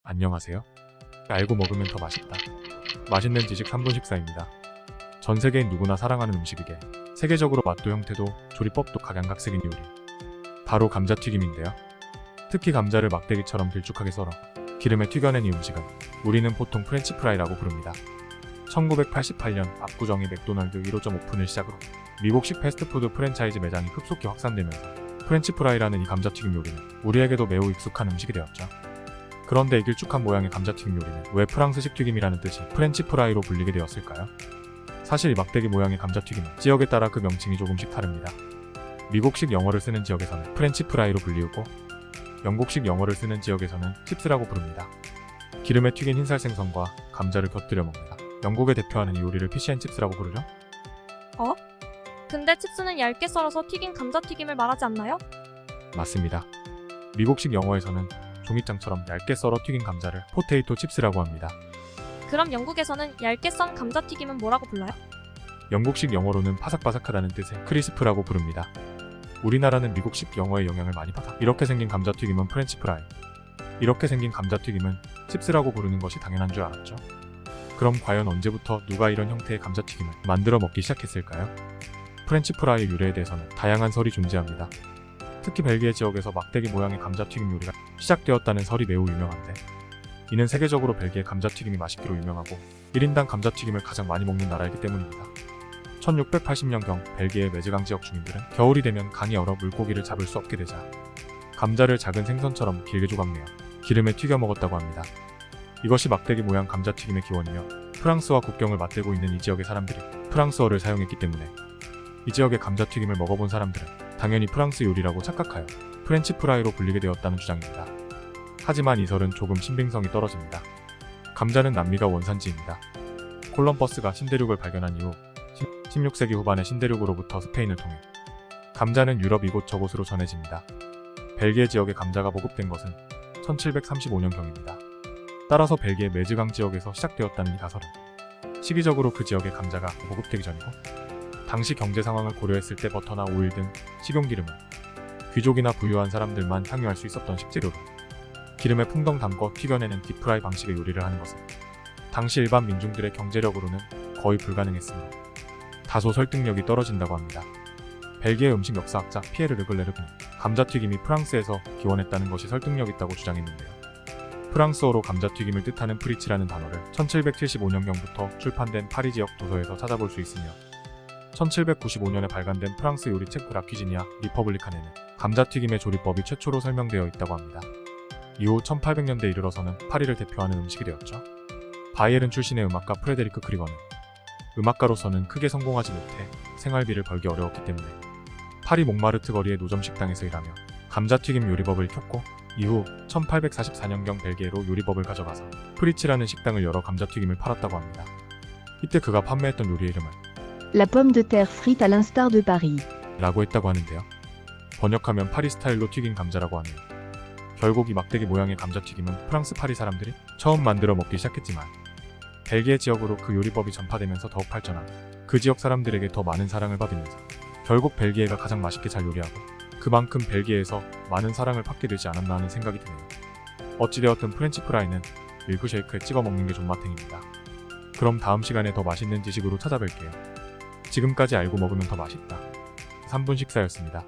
안녕하세요. 알고 먹으면 더 맛있다. 맛있는 지식 3분 식사입니다. 전 세계인 누구나 사랑하는 음식이기에 세계적으로 맛도 형태도 조리법도 각양각색인 요리. 바로 감자튀김인데요. 특히 감자를 막대기처럼 길쭉하게 썰어 기름에 튀겨낸 이 음식은 우리는 보통 프렌치 프라이라고 부릅니다. 1988년 압구정의 맥도날드 1호점 오픈을 시작으로 미국식 패스트푸드 프랜차이즈 매장이 급속히 확산되면서 프렌치 프라이라는 이 감자튀김 요리는 우리에게도 매우 익숙한 음식이 되었죠. 그런데 이 길쭉한 모양의 감자튀김 요리는 왜 프랑스식 튀김이라는 뜻이 프렌치 프라이로 불리게 되었을까요? 사실 이 막대기 모양의 감자튀김은 지역에 따라 그 명칭이 조금씩 다릅니다. 미국식 영어를 쓰는 지역에서는 프렌치 프라이로 불리우고 영국식 영어를 쓰는 지역에서는 칩스라고 부릅니다. 기름에 튀긴 흰살 생선과 감자를 곁들여 먹는다. 영국을 대표하는 이 요리를 피시앤칩스라고 부르죠? 근데 칩스는 얇게 썰어서 튀긴 감자튀김을 말하지 않나요? 맞습니다. 미국식 영어에서는 종이장처럼 얇게 썰어 튀긴 감자를 포테이토 칩스라고 합니다. 그럼 영국에서는 얇게 썬 감자튀김은 뭐라고 불러요? 영국식 영어로는 바삭바삭하다는 뜻의 크리스프라고 부릅니다. 우리나라는 미국식 영어의 영향을 많이 받아 이렇게 생긴 감자튀김은 프렌치 프라이, 이렇게 생긴 감자튀김은 칩스라고 부르는 것이 당연한 줄 알았죠. 그럼 과연 언제부터 누가 이런 형태의 감자튀김을 만들어 먹기 시작했을까요? 프렌치 프라이의 유래에 대해서는 다양한 설이 존재합니다. 특히 벨기에 지역에서 막대기 모양의 감자튀김 요리가 시작되었다는 설이 매우 유명한데, 이는 세계적으로 벨기에 감자튀김이 맛있기로 유명하고 1인당 감자튀김을 가장 많이 먹는 나라이기 때문입니다. 1680년경 벨기에 메즈강 지역 주민들은 겨울이 되면 강이 얼어 물고기를 잡을 수 없게 되자 감자를 작은 생선처럼 길게 조각내어 기름에 튀겨 먹었다고 합니다. 이것이 막대기 모양 감자튀김의 기원이며, 프랑스와 국경을 맞대고 있는 이 지역의 사람들이 프랑스어를 사용했기 때문에 이 지역의 감자튀김을 먹어본 사람들은 당연히 프랑스 요리라고 착각하여 프렌치 프라이로 불리게 되었다는 주장입니다. 하지만 이 설은 조금 신빙성이 떨어집니다. 감자는 남미가 원산지입니다. 콜럼버스가 신대륙을 발견한 이후 16세기 후반에 신대륙으로부터 스페인을 통해 감자는 유럽 이곳저곳으로 전해집니다. 벨기에 지역에 감자가 보급된 것은 1735년경입니다. 따라서 벨기에 메즈강 지역에서 시작되었다는 이 가설은 시기적으로 그 지역에 감자가 보급되기 전이고, 당시 경제 상황을 고려했을 때 버터나 오일 등 식용기름은 귀족이나 부유한 사람들만 향유할 수 있었던 식재료로 기름에 풍덩 담궈 튀겨내는 딥프라이 방식의 요리를 하는 것은 당시 일반 민중들의 경제력으로는 거의 불가능했으며 다소 설득력이 떨어진다고 합니다. 벨기에 음식 역사학자 피에르 르글레르는 감자튀김이 프랑스에서 기원했다는 것이 설득력 있다고 주장했는데요. 프랑스어로 감자튀김을 뜻하는 프리치라는 단어를 1775년경부터 출판된 파리 지역 도서에서 찾아볼 수 있으며, 1795년에 발간된 프랑스 요리책 라퀴지니아 리퍼블리칸에는 감자튀김의 조리법이 최초로 설명되어 있다고 합니다. 이후 1800년대에 이르러서는 파리를 대표하는 음식이 되었죠. 바이에른 출신의 음악가 프레데리크 크리거는 음악가로서는 크게 성공하지 못해 생활비를 벌기 어려웠기 때문에 파리 몽마르트 거리의 노점 식당에서 일하며 감자튀김 요리법을 익혔고, 이후 1844년경 벨기에로 요리법을 가져가서 프리치라는 식당을 열어 감자튀김을 팔았다고 합니다. 이때 그가 판매했던 요리의 이름을 La pomme de terre frite à l'instar de Paris 라고 했다고 하는데요. 번역하면 파리 스타일로 튀긴 감자라고 하네요. 결국 이 막대기 모양의 감자튀김은 프랑스 파리 사람들이 처음 만들어 먹기 시작했지만 벨기에 지역으로 그 요리법이 전파되면서 더욱 발전하고 그 지역 사람들에게 더 많은 사랑을 받으면서 결국 벨기에가 가장 맛있게 잘 요리하고 그만큼 벨기에에서 많은 사랑을 받게 되지 않았나 하는 생각이 드네요. 어찌되었든 프렌치 프라이는 밀크쉐이크에 찍어 먹는 게 존맛탱입니다. 그럼 다음 시간에 더 맛있는 지식으로 찾아뵐게요. 지금까지 알고 먹으면 더 맛있다. 3분 식사였습니다.